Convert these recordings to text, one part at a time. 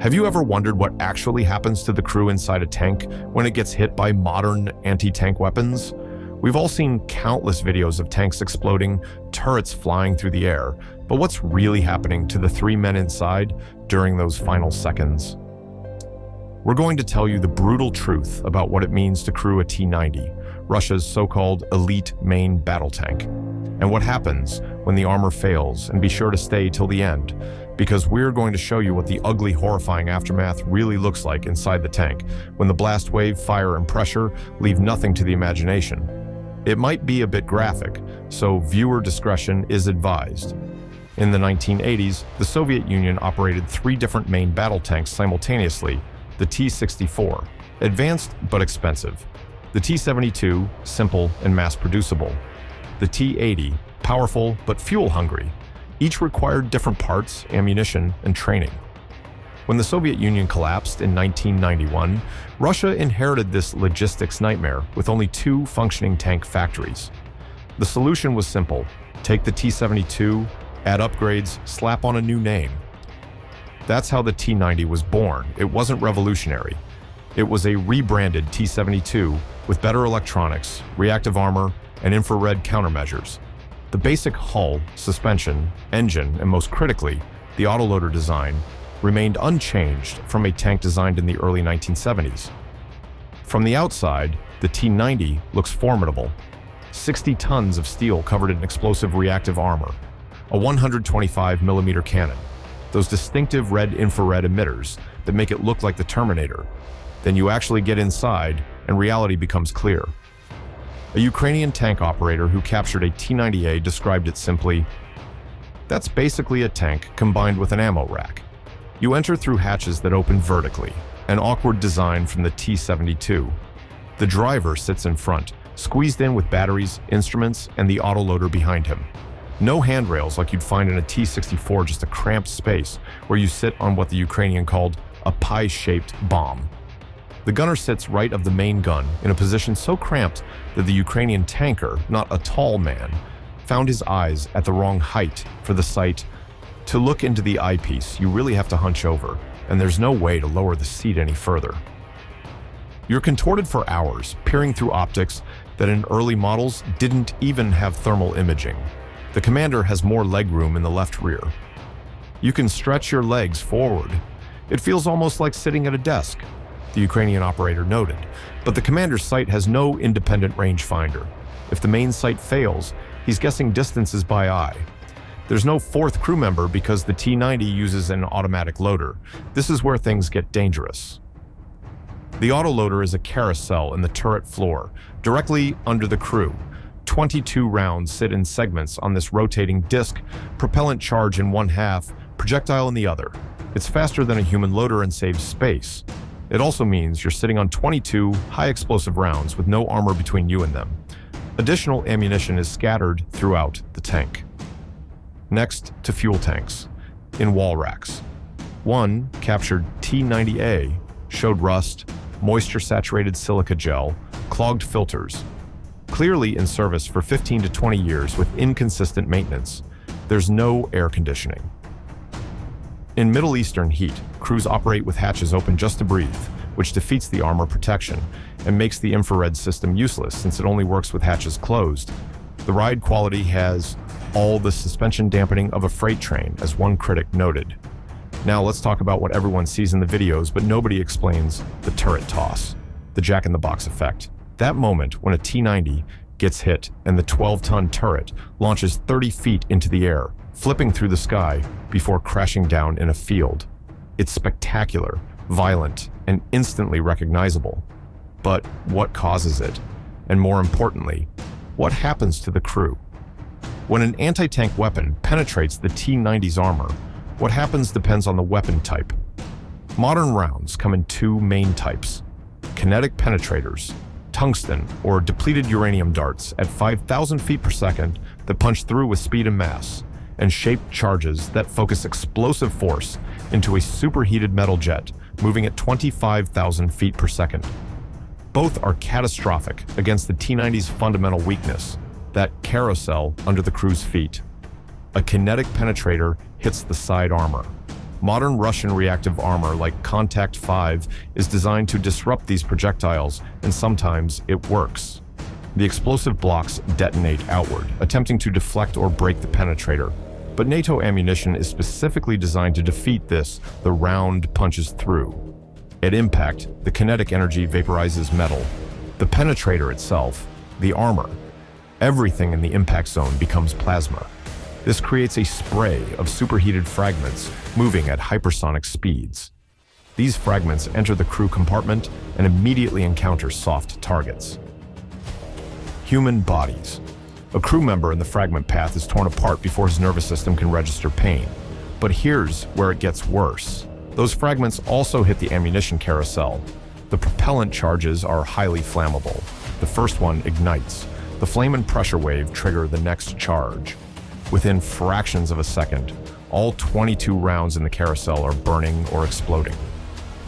Have you ever wondered what actually happens to the crew inside a tank when it gets hit by modern anti-tank weapons? We've all seen countless videos of tanks exploding, turrets flying through the air, but what's really happening to the 3 men inside during those final seconds? We're going to tell you the brutal truth about what it means to crew a T-90, Russia's so-called elite main battle tank, and what happens when the armor fails, and be sure to stay till the end, because we're going to show you what the ugly, horrifying aftermath really looks like inside the tank when the blast wave, fire, and pressure leave nothing to the imagination. It might be a bit graphic, so viewer discretion is advised. In the 1980s, the Soviet Union operated 3 different main battle tanks simultaneously: the T-64, advanced but expensive; the T-72, simple and mass-producible; the T-80, powerful but fuel-hungry. Each required different parts, ammunition, and training. When the Soviet Union collapsed in 1991, Russia inherited this logistics nightmare with only 2 functioning tank factories. The solution was simple: take the T-72, add upgrades, slap on a new name. That's how the T-90 was born. It wasn't revolutionary. It was a rebranded T-72 with better electronics, reactive armor, and infrared countermeasures. The basic hull, suspension, engine, and most critically, the autoloader design, remained unchanged from a tank designed in the early 1970s. From the outside, the T-90 looks formidable. 60 tons of steel covered in explosive reactive armor, a 125mm cannon, those distinctive red infrared emitters that make it look like the Terminator. Then you actually get inside, and reality becomes clear. A Ukrainian tank operator who captured a T-90A described it simply: "That's basically a tank combined with an ammo rack. You enter through hatches that open vertically, an awkward design from the T-72. The driver sits in front, squeezed in with batteries, instruments, and the autoloader behind him. No handrails like you'd find in a T-64, just a cramped space where you sit on what the Ukrainian called a pie-shaped bomb. The gunner sits right of the main gun in a position so cramped that the Ukrainian tanker, not a tall man, found his eyes at the wrong height for the sight. To look into the eyepiece, you really have to hunch over, and there's no way to lower the seat any further. You're contorted for hours, peering through optics that in early models didn't even have thermal imaging. The commander has more legroom in the left rear. You can stretch your legs forward. It feels almost like sitting at a desk," the Ukrainian operator noted, but the commander's sight has no independent rangefinder. If the main sight fails, he's guessing distances by eye. There's no 4th crew member because the T-90 uses an automatic loader. This is where things get dangerous. The autoloader is a carousel in the turret floor, directly under the crew. 22 rounds sit in segments on this rotating disc, propellant charge in one half, projectile in the other. It's faster than a human loader and saves space. It also means you're sitting on 22 high-explosive rounds with no armor between you and them. Additional ammunition is scattered throughout the tank. Next to fuel tanks, in wall racks. One, captured T-90A, showed rust, moisture-saturated silica gel, clogged filters. Clearly in service for 15 to 20 years with inconsistent maintenance. There's no air conditioning. In Middle Eastern heat, crews operate with hatches open just to breathe, which defeats the armor protection and makes the infrared system useless since it only works with hatches closed. The ride quality has all the suspension dampening of a freight train, as one critic noted. Now let's talk about what everyone sees in the videos, but nobody explains: the turret toss, the jack-in-the-box effect. That moment when a T-90 gets hit and the 12-ton turret launches 30 feet into the air, flipping through the sky before crashing down in a field. It's spectacular, violent, and instantly recognizable. But what causes it? And more importantly, what happens to the crew? When an anti-tank weapon penetrates the T-90's armor, what happens depends on the weapon type. Modern rounds come in 2 main types: kinetic penetrators, tungsten or depleted uranium darts at 5,000 feet per second that punch through with speed and mass, and shaped charges that focus explosive force into a superheated metal jet moving at 25,000 feet per second. Both are catastrophic against the T-90's fundamental weakness, that carousel under the crew's feet. A kinetic penetrator hits the side armor. Modern Russian reactive armor like Contact 5 is designed to disrupt these projectiles, and sometimes it works. The explosive blocks detonate outward, attempting to deflect or break the penetrator. But NATO ammunition is specifically designed to defeat this. The round punches through. At impact, the kinetic energy vaporizes metal. The penetrator itself, the armor, everything in the impact zone becomes plasma. This creates a spray of superheated fragments moving at hypersonic speeds. These fragments enter the crew compartment and immediately encounter soft targets. Human bodies. A crew member in the fragment path is torn apart before his nervous system can register pain. But here's where it gets worse. Those fragments also hit the ammunition carousel. The propellant charges are highly flammable. The first one ignites. The flame and pressure wave trigger the next charge. Within fractions of a second, all 22 rounds in the carousel are burning or exploding.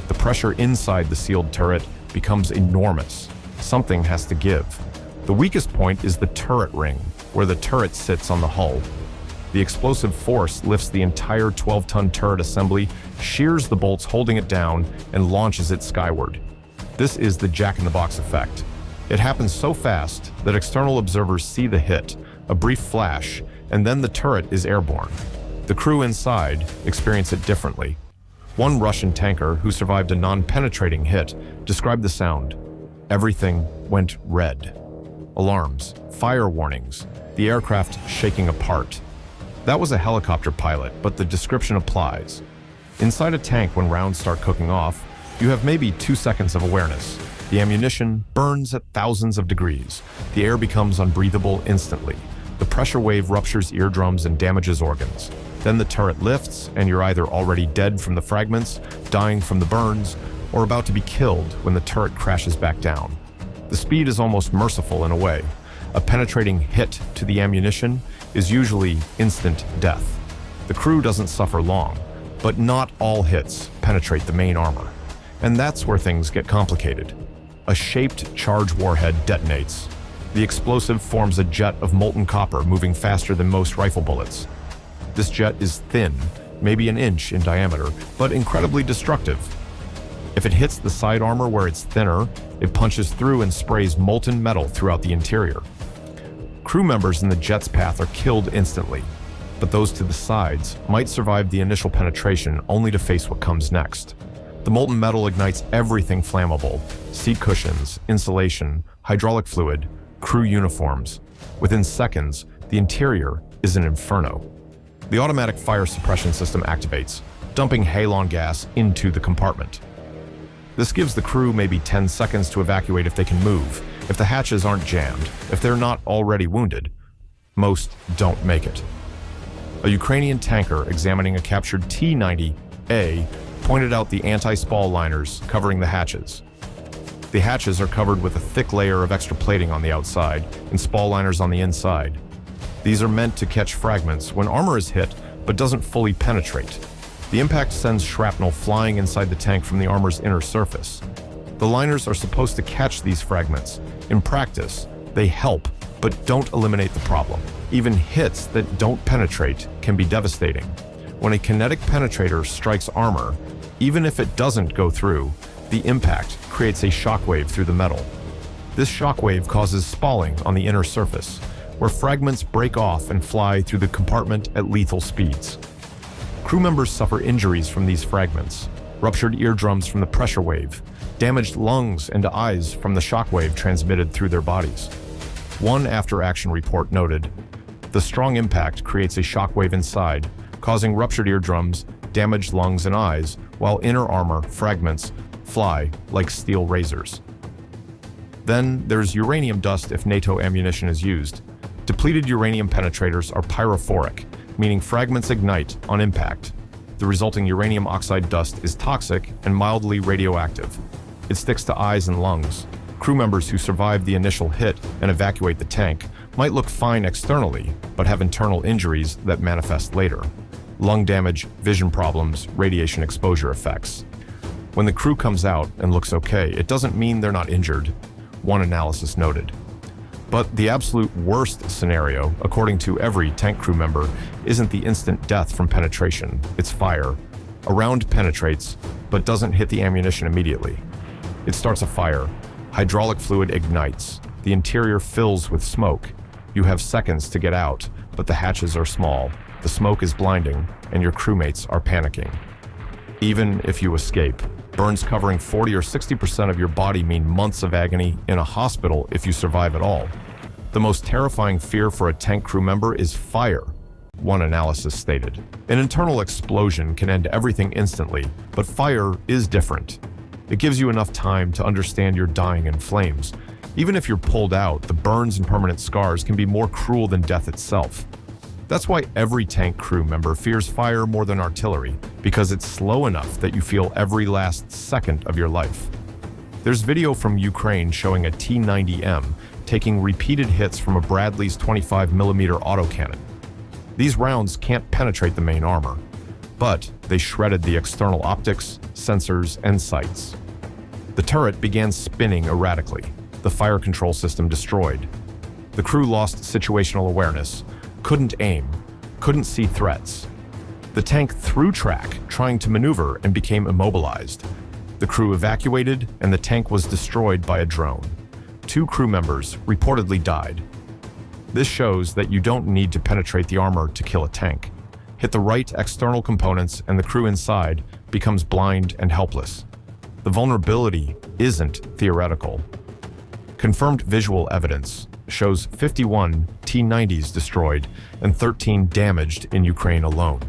The pressure inside the sealed turret becomes enormous. Something has to give. The weakest point is the turret ring, where the turret sits on the hull. The explosive force lifts the entire 12-ton turret assembly, shears the bolts holding it down, and launches it skyward. This is the jack-in-the-box effect. It happens so fast that external observers see the hit, a brief flash, and then the turret is airborne. The crew inside experience it differently. One Russian tanker who survived a non-penetrating hit described the sound. Everything went red. Alarms, fire warnings, the aircraft shaking apart. That was a helicopter pilot, but the description applies. Inside a tank, when rounds start cooking off, you have maybe 2 seconds of awareness. The ammunition burns at thousands of degrees. The air becomes unbreathable instantly. The pressure wave ruptures eardrums and damages organs. Then the turret lifts, and you're either already dead from the fragments, dying from the burns, or about to be killed when the turret crashes back down. The speed is almost merciful in a way. A penetrating hit to the ammunition is usually instant death. The crew doesn't suffer long, but not all hits penetrate the main armor. And that's where things get complicated. A shaped charge warhead detonates. The explosive forms a jet of molten copper moving faster than most rifle bullets. This jet is thin, maybe an inch in diameter, but incredibly destructive. If it hits the side armor where it's thinner, it punches through and sprays molten metal throughout the interior. Crew members in the jet's path are killed instantly, but those to the sides might survive the initial penetration only to face what comes next. The molten metal ignites everything flammable: seat cushions, insulation, hydraulic fluid, crew uniforms. Within seconds, the interior is an inferno. The automatic fire suppression system activates, dumping halon gas into the compartment. This gives the crew maybe 10 seconds to evacuate if they can move, if the hatches aren't jammed, if they're not already wounded. Most don't make it. A Ukrainian tanker examining a captured T-90A pointed out the anti-spall liners covering the hatches. The hatches are covered with a thick layer of extra plating on the outside and spall liners on the inside. These are meant to catch fragments when armor is hit but doesn't fully penetrate. The impact sends shrapnel flying inside the tank from the armor's inner surface. The liners are supposed to catch these fragments. In practice, they help, but don't eliminate the problem. Even hits that don't penetrate can be devastating. When a kinetic penetrator strikes armor, even if it doesn't go through, the impact creates a shockwave through the metal. This shockwave causes spalling on the inner surface, where fragments break off and fly through the compartment at lethal speeds. Crew members suffer injuries from these fragments: ruptured eardrums from the pressure wave, damaged lungs and eyes from the shockwave transmitted through their bodies. One after-action report noted, "The strong impact creates a shockwave inside, causing ruptured eardrums, damaged lungs and eyes, while inner armor fragments fly like steel razors." Then there's uranium dust if NATO ammunition is used. Depleted uranium penetrators are pyrophoric, meaning fragments ignite on impact. The resulting uranium oxide dust is toxic and mildly radioactive. It sticks to eyes and lungs. Crew members who survive the initial hit and evacuate the tank might look fine externally, but have internal injuries that manifest later. Lung damage, vision problems, radiation exposure effects. When the crew comes out and looks okay, it doesn't mean they're not injured, one analysis noted. But the absolute worst scenario, according to every tank crew member, isn't the instant death from penetration, it's fire. A round penetrates, but doesn't hit the ammunition immediately. It starts a fire. Hydraulic fluid ignites. The interior fills with smoke. You have seconds to get out, but the hatches are small. The smoke is blinding, and your crewmates are panicking. Even if you escape, burns covering 40 or 60% of your body mean months of agony in a hospital if you survive at all. The most terrifying fear for a tank crew member is fire, one analysis stated. An internal explosion can end everything instantly, but fire is different. It gives you enough time to understand you're dying in flames. Even if you're pulled out, the burns and permanent scars can be more cruel than death itself. That's why every tank crew member fears fire more than artillery, because it's slow enough that you feel every last second of your life. There's video from Ukraine showing a T-90M taking repeated hits from a Bradley's 25mm autocannon. These rounds can't penetrate the main armor, but they shredded the external optics, sensors, and sights. The turret began spinning erratically, the fire control system destroyed. The crew lost situational awareness, couldn't aim, couldn't see threats. The tank threw track, trying to maneuver, and became immobilized. The crew evacuated, and the tank was destroyed by a drone. 2 crew members reportedly died. This shows that you don't need to penetrate the armor to kill a tank. Hit the right external components, and the crew inside becomes blind and helpless. The vulnerability isn't theoretical. Confirmed visual evidence shows 51 T-90s destroyed and 13 damaged in Ukraine alone.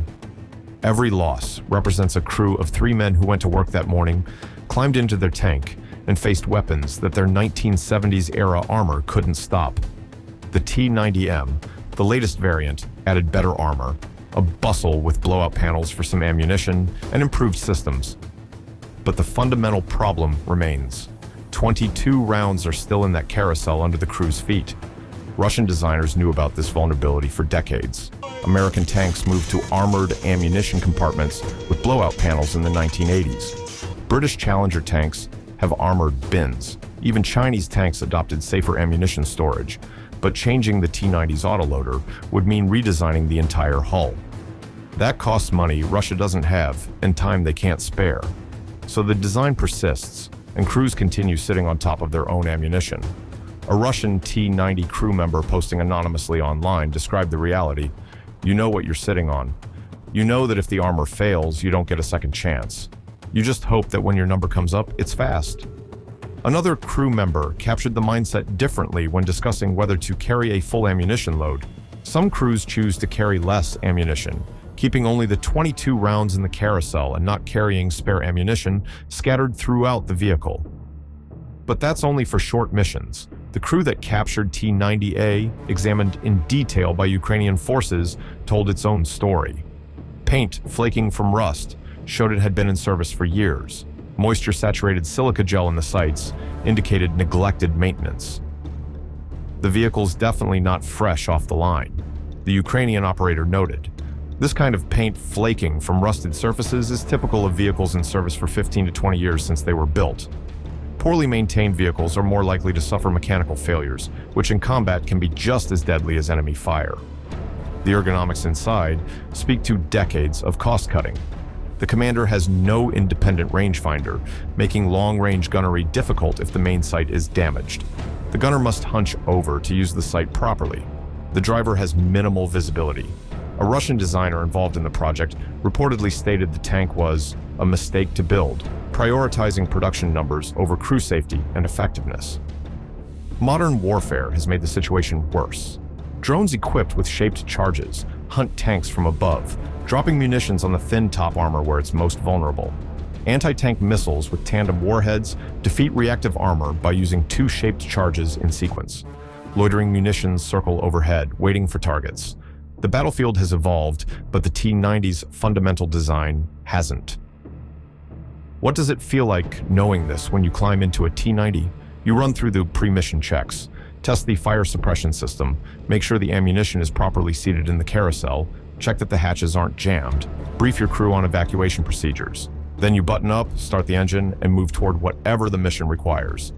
Every loss represents a crew of 3 men who went to work that morning, climbed into their tank, and faced weapons that their 1970s-era armor couldn't stop. The T-90M, the latest variant, added better armor, a bustle with blowout panels for some ammunition, and improved systems. But the fundamental problem remains. 22 rounds are still in that carousel under the crew's feet. Russian designers knew about this vulnerability for decades. American tanks moved to armored ammunition compartments with blowout panels in the 1980s. British Challenger tanks have armored bins. Even Chinese tanks adopted safer ammunition storage. But changing the T-90's autoloader would mean redesigning the entire hull. That costs money Russia doesn't have and time they can't spare. So the design persists, and crews continue sitting on top of their own ammunition. A Russian T-90 crew member posting anonymously online described the reality. You know what you're sitting on. You know that if the armor fails, you don't get a second chance. You just hope that when your number comes up, it's fast. Another crew member captured the mindset differently when discussing whether to carry a full ammunition load. Some crews choose to carry less ammunition, keeping only the 22 rounds in the carousel and not carrying spare ammunition scattered throughout the vehicle. But that's only for short missions. The crew that captured T-90A, examined in detail by Ukrainian forces, told its own story. Paint flaking from rust showed it had been in service for years. Moisture-saturated silica gel in the sights indicated neglected maintenance. The vehicle's definitely not fresh off the line, the Ukrainian operator noted. This kind of paint flaking from rusted surfaces is typical of vehicles in service for 15 to 20 years since they were built. Poorly maintained vehicles are more likely to suffer mechanical failures, which in combat can be just as deadly as enemy fire. The ergonomics inside speak to decades of cost-cutting. The commander has no independent rangefinder, making long-range gunnery difficult if the main sight is damaged. The gunner must hunch over to use the sight properly. The driver has minimal visibility. A Russian designer involved in the project reportedly stated the tank was a mistake to build, prioritizing production numbers over crew safety and effectiveness. Modern warfare has made the situation worse. Drones equipped with shaped charges hunt tanks from above, dropping munitions on the thin top armor where it's most vulnerable. Anti-tank missiles with tandem warheads defeat reactive armor by using 2 shaped charges in sequence. Loitering munitions circle overhead, waiting for targets. The battlefield has evolved, but the T-90's fundamental design hasn't. What does it feel like knowing this when you climb into a T-90? You run through the pre-mission checks, test the fire suppression system, make sure the ammunition is properly seated in the carousel, check that the hatches aren't jammed, brief your crew on evacuation procedures. Then you button up, start the engine, and move toward whatever the mission requires.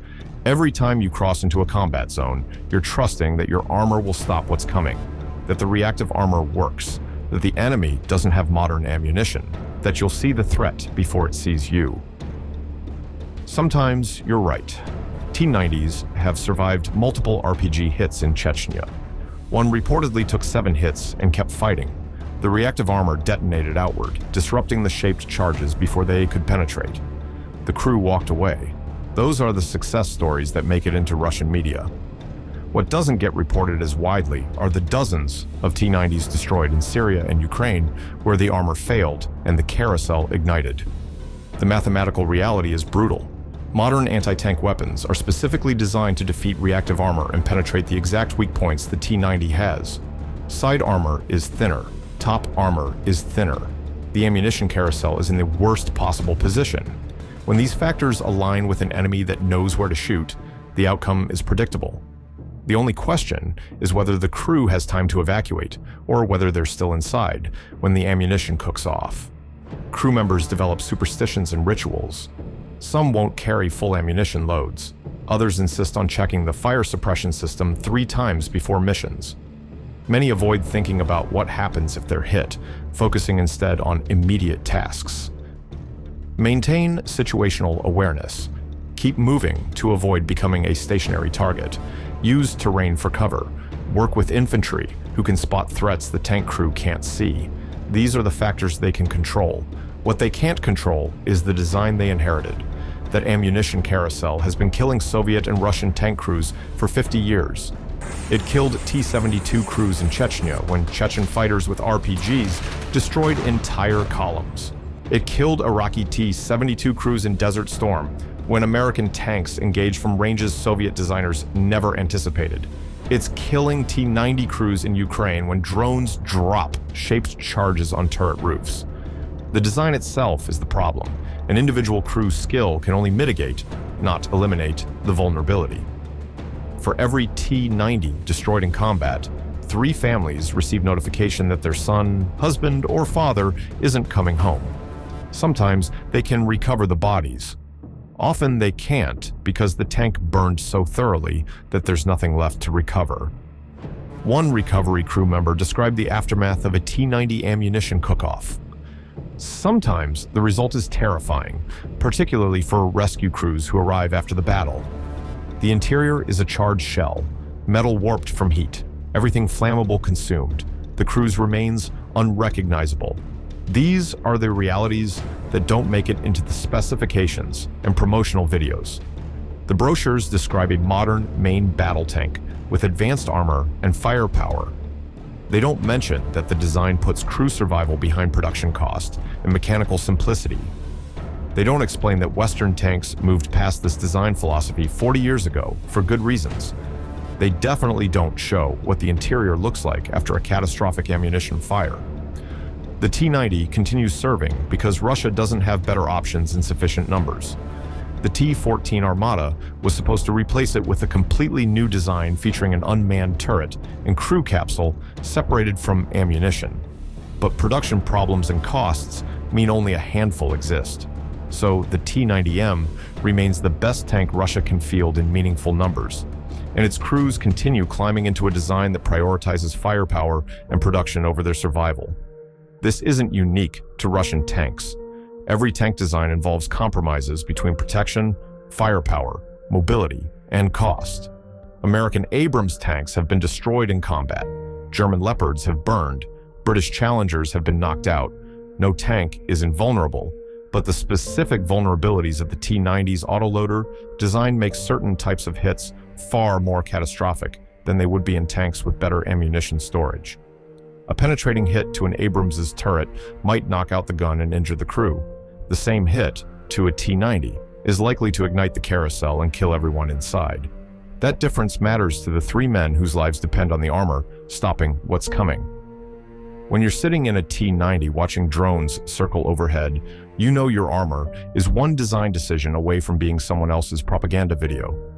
Every time you cross into a combat zone, you're trusting that your armor will stop what's coming, that the reactive armor works, that the enemy doesn't have modern ammunition, that you'll see the threat before it sees you. Sometimes you're right. T-90s have survived multiple RPG hits in Chechnya. One reportedly took 7 hits and kept fighting. The reactive armor detonated outward, disrupting the shaped charges before they could penetrate. The crew walked away. Those are the success stories that make it into Russian media. What doesn't get reported as widely are the dozens of T-90s destroyed in Syria and Ukraine where the armor failed and the carousel ignited. The mathematical reality is brutal. Modern anti-tank weapons are specifically designed to defeat reactive armor and penetrate the exact weak points the T-90 has. Side armor is thinner. Top armor is thinner. The ammunition carousel is in the worst possible position. When these factors align with an enemy that knows where to shoot, the outcome is predictable. The only question is whether the crew has time to evacuate, or whether they're still inside when the ammunition cooks off. Crew members develop superstitions and rituals. Some won't carry full ammunition loads. Others insist on checking the fire suppression system 3 times before missions. Many avoid thinking about what happens if they're hit, focusing instead on immediate tasks. Maintain situational awareness. Keep moving to avoid becoming a stationary target. Use terrain for cover. Work with infantry, who can spot threats the tank crew can't see. These are the factors they can control. What they can't control is the design they inherited. That ammunition carousel has been killing Soviet and Russian tank crews for 50 years. It killed T-72 crews in Chechnya when Chechen fighters with RPGs destroyed entire columns. It killed Iraqi T-72 crews in Desert Storm when American tanks engaged from ranges Soviet designers never anticipated. It's killing T-90 crews in Ukraine when drones drop shaped charges on turret roofs. The design itself is the problem. An individual crew's skill can only mitigate, not eliminate, the vulnerability. For every T-90 destroyed in combat, 3 families receive notification that their son, husband, or father isn't coming home. Sometimes they can recover the bodies. Often they can't because the tank burned so thoroughly that there's nothing left to recover. One recovery crew member described the aftermath of a T-90 ammunition cook-off. Sometimes the result is terrifying, particularly for rescue crews who arrive after the battle. The interior is a charred shell, metal warped from heat, everything flammable consumed. The crew's remains unrecognizable. These are the realities that don't make it into the specifications and promotional videos. The brochures describe a modern main battle tank with advanced armor and firepower. They don't mention that the design puts crew survival behind production cost and mechanical simplicity. They don't explain that Western tanks moved past this design philosophy 40 years ago for good reasons. They definitely don't show what the interior looks like after a catastrophic ammunition fire. The T-90 continues serving because Russia doesn't have better options in sufficient numbers. The T-14 Armata was supposed to replace it with a completely new design featuring an unmanned turret and crew capsule separated from ammunition. But production problems and costs mean only a handful exist. So the T-90M remains the best tank Russia can field in meaningful numbers, and its crews continue climbing into a design that prioritizes firepower and production over their survival. This isn't unique to Russian tanks. Every tank design involves compromises between protection, firepower, mobility, and cost. American Abrams tanks have been destroyed in combat. German Leopards have burned. British Challengers have been knocked out. No tank is invulnerable, but the specific vulnerabilities of the T-90's autoloader design makes certain types of hits far more catastrophic than they would be in tanks with better ammunition storage. A penetrating hit to an Abrams' turret might knock out the gun and injure the crew. The same hit to a T-90 is likely to ignite the carousel and kill everyone inside. That difference matters to the 3 men whose lives depend on the armor stopping what's coming. When you're sitting in a T-90 watching drones circle overhead, you know your armor is one design decision away from being someone else's propaganda video.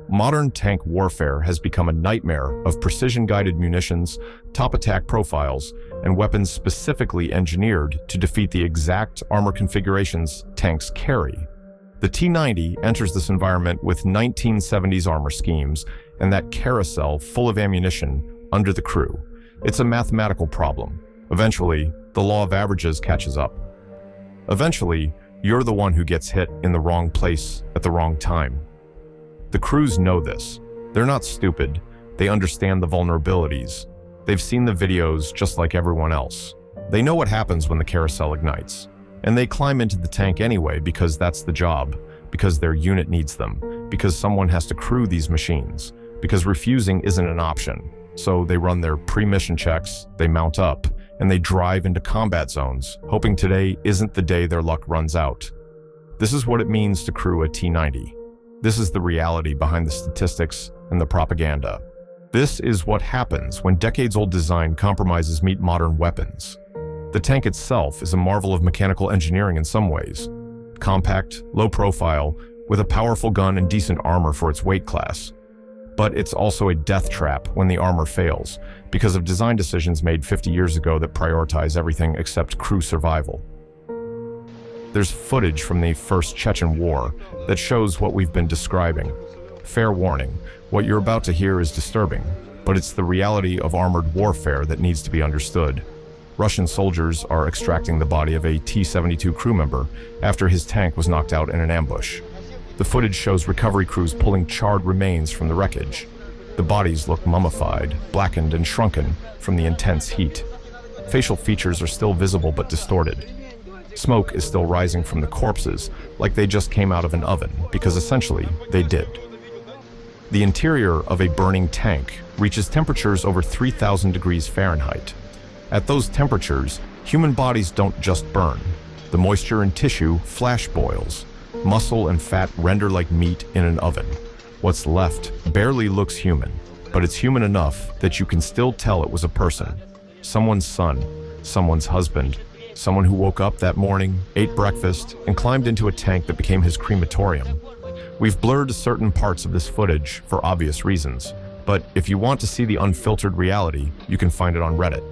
Modern tank warfare has become a nightmare of precision-guided munitions, top attack profiles, and weapons specifically engineered to defeat the exact armor configurations tanks carry. The T-90 enters this environment with 1970s armor schemes and that carousel full of ammunition under the crew. It's a mathematical problem. Eventually, the law of averages catches up. Eventually, you're the one who gets hit in the wrong place at the wrong time. The crews know this. They're not stupid. They understand the vulnerabilities. They've seen the videos just like everyone else. They know what happens when the carousel ignites. And they climb into the tank anyway because that's the job, because their unit needs them, because someone has to crew these machines, because refusing isn't an option. So they run their pre-mission checks, they mount up, and they drive into combat zones, hoping today isn't the day their luck runs out. This is what it means to crew a T-90. This is the reality behind the statistics and the propaganda. This is what happens when decades-old design compromises meet modern weapons. The tank itself is a marvel of mechanical engineering in some ways. Compact, low profile, with a powerful gun and decent armor for its weight class. But it's also a death trap when the armor fails, because of design decisions made 50 years ago that prioritize everything except crew survival. There's footage from the First Chechen War that shows what we've been describing. Fair warning, what you're about to hear is disturbing, but it's the reality of armored warfare that needs to be understood. Russian soldiers are extracting the body of a T-72 crew member after his tank was knocked out in an ambush. The footage shows recovery crews pulling charred remains from the wreckage. The bodies look mummified, blackened, and shrunken from the intense heat. Facial features are still visible but distorted. Smoke is still rising from the corpses, like they just came out of an oven, because essentially, they did. The interior of a burning tank reaches temperatures over 3,000 degrees Fahrenheit. At those temperatures, human bodies don't just burn. The moisture in tissue flash boils. Muscle and fat render like meat in an oven. What's left barely looks human, but it's human enough that you can still tell it was a person. Someone's son, someone's husband, someone who woke up that morning, ate breakfast, and climbed into a tank that became his crematorium. We've blurred certain parts of this footage for obvious reasons, but if you want to see the unfiltered reality, you can find it on Reddit.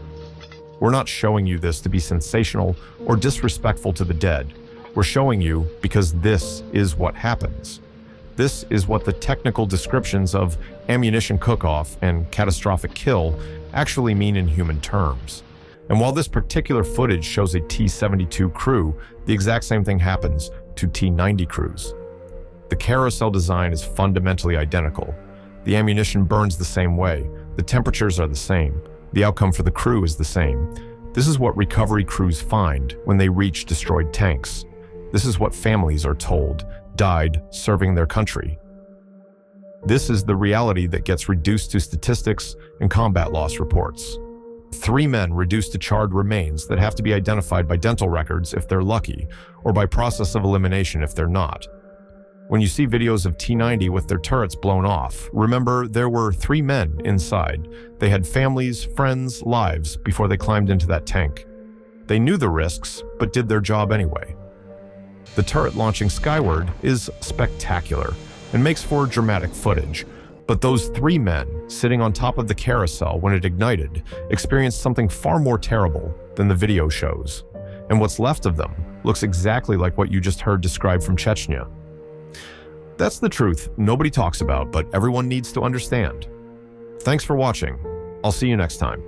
We're not showing you this to be sensational or disrespectful to the dead. We're showing you because this is what happens. This is what the technical descriptions of ammunition cook-off and catastrophic kill actually mean in human terms. And while this particular footage shows a T-72 crew, the exact same thing happens to T-90 crews. The carousel design is fundamentally identical. The ammunition burns the same way. The temperatures are the same. The outcome for the crew is the same. This is what recovery crews find when they reach destroyed tanks. This is what families are told died serving their country. This is the reality that gets reduced to statistics and combat loss reports. 3 men reduced to charred remains that have to be identified by dental records if they're lucky, or by process of elimination if they're not. When you see videos of T-90 with their turrets blown off, remember there were 3 men inside. They had families, friends, lives before they climbed into that tank. They knew the risks, but did their job anyway. The turret launching skyward is spectacular and makes for dramatic footage, but those 3 men sitting on top of the carousel when it ignited experienced something far more terrible than the video shows. And what's left of them looks exactly like what you just heard described from Chechnya. That's the truth nobody talks about, but everyone needs to understand. Thanks for watching. I'll see you next time.